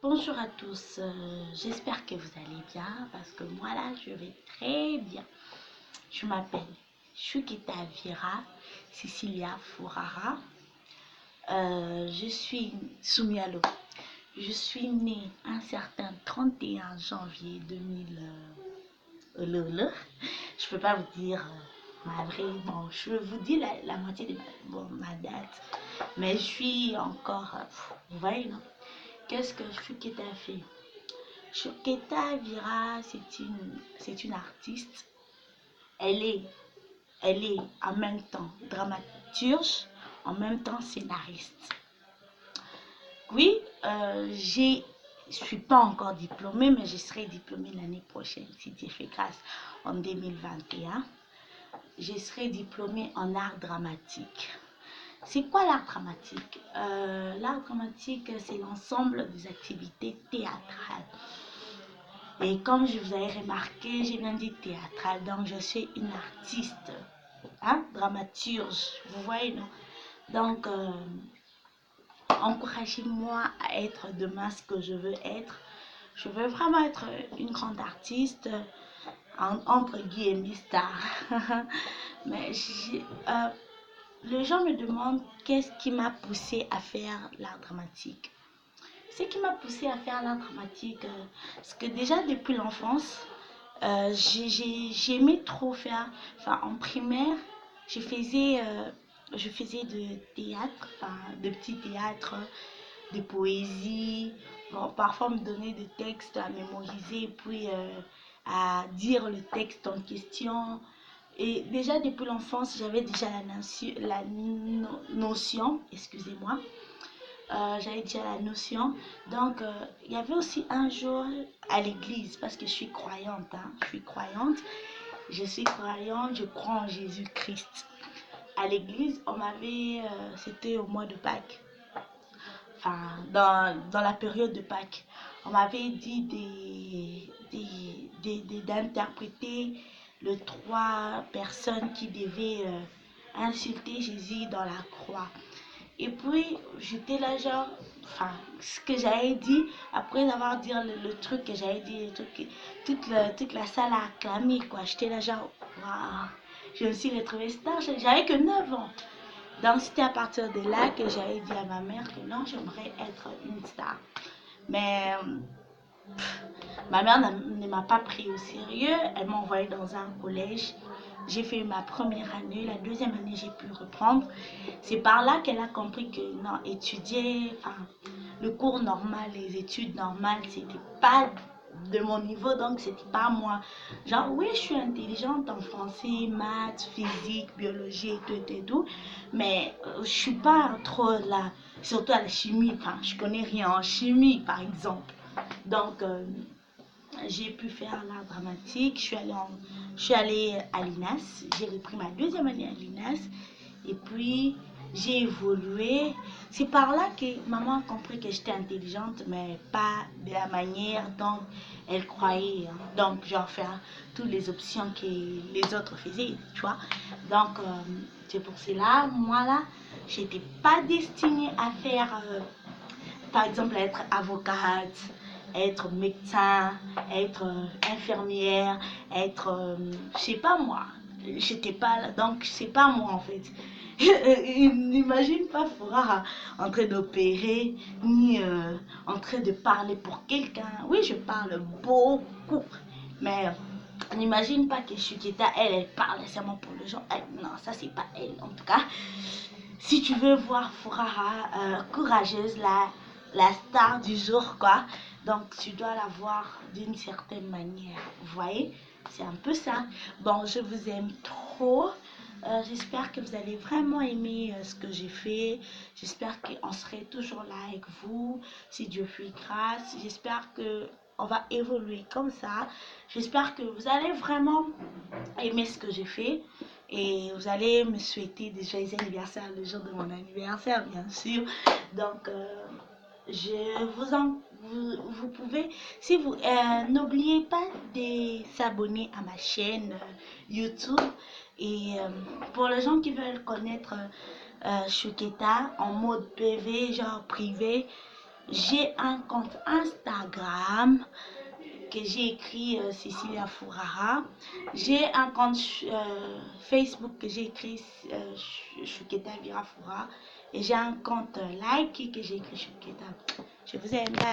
Bonjour à tous, j'espère que vous allez bien parce que moi là je vais très bien. Je m'appelle Shukita Vira Cecilia Fourara. Je suis Soumialo. Je suis née un certain 31 janvier 2000. Je peux pas vous dire ma vraie. Bon, je vous dis la moitié de ma date, mais je suis encore. Vous voyez, non? Qu'est-ce que Shukita fait? Shuketa Vira, c'est une artiste. Elle est, elle est en même temps dramaturge, en même temps scénariste. Oui, je suis pas encore diplômée, mais je serai diplômée l'année prochaine, si Dieu fait grâce, en 2021. Je serai diplômée en art dramatique. C'est quoi l'art dramatique? L'art dramatique, c'est l'ensemble des activités théâtrales. Et comme je vous avais remarqué, j'ai bien dit théâtral, donc je suis une artiste, hein, dramaturge, vous voyez, non? Donc, encouragez-moi à être demain ce que je veux être. Je veux vraiment être une grande artiste, entre guillemets star. Mais les gens me demandent qu'est-ce qui m'a poussé à faire l'art dramatique. Ce qui m'a poussé à faire l'art dramatique, c'est que déjà depuis l'enfance, j'aimais trop faire, enfin en primaire, je faisais de théâtre, enfin de petits théâtres, de poésie, bon, parfois on me donnait des textes à mémoriser, puis à dire le texte en question. Et déjà depuis l'enfance, j'avais déjà la notion, excusez-moi, j'avais déjà la notion. Donc, il y avait aussi un jour à l'église, parce que je suis croyante, hein, je suis croyante, je crois en Jésus-Christ. À l'église, c'était au mois de Pâques, enfin, dans la période de Pâques, on m'avait dit d'interpréter les trois personnes qui devaient insulter Jésus dans la croix. Et puis, j'étais là, genre, enfin, ce que j'avais dit, après avoir dit le truc que j'avais dit, toute la salle a acclamé, quoi. J'étais là, genre, waouh, je me suis retrouvée star, j'avais que 9 ans. Donc, c'était à partir de là que j'avais dit à ma mère que non, j'aimerais être une star. Mais ma mère ne m'a pas pris au sérieux. Elle m'a envoyé dans un collège. J'ai fait ma première année. La deuxième année, j'ai pu reprendre. C'est par là qu'elle a compris que non, étudier, enfin, le cours normal, les études normales, c'était pas de mon niveau, donc c'était pas moi. Genre, oui, je suis intelligente en français, maths, physique, biologie et tout et tout, mais je suis pas trop là, surtout à la chimie, enfin, je connais rien en chimie, par exemple. Donc, j'ai pu faire l'art dramatique. Je suis allée à l'INAS. J'ai repris ma deuxième année à l'INAS. Et puis, j'ai évolué. C'est par là que maman a compris que j'étais intelligente, mais pas de la manière dont elle croyait, hein. Donc, genre faire toutes les options que les autres faisaient, tu vois. Donc, c'est pour cela, moi là, j'étais pas destinée à faire par exemple, être avocate, être médecin, être infirmière, être, je sais pas moi, j'étais pas là, donc c'est pas moi en fait. N'imagine pas Fora en train d'opérer, ni en train de parler pour quelqu'un. Oui, je parle beaucoup, mais n'imagine pas que Shukita, elle parle seulement pour les gens. Non, ça c'est pas elle en tout cas. Si tu veux voir Furara courageuse, la star du jour, quoi, donc tu dois la voir d'une certaine manière. Vous voyez, c'est un peu ça. Bon, je vous aime trop. J'espère que vous allez vraiment aimer ce que j'ai fait. J'espère qu'on serait toujours là avec vous, si Dieu fait grâce. J'espère que on va évoluer comme ça. J'espère que vous allez vraiment aimer ce que j'ai fait. Et vous allez me souhaiter des joyeux anniversaires le jour de mon anniversaire, bien sûr. Donc, vous pouvez, si vous, n'oubliez pas de s'abonner à ma chaîne YouTube. Et pour les gens qui veulent connaître Shuketa en mode PV, genre privé, J'ai un compte Instagram que j'ai écrit Cecilia Fourara. J'ai un compte Facebook que j'ai écrit Shuketa Vira Fourara. Et j'ai un compte like que j'ai écrit Shuketa. Je vous aime.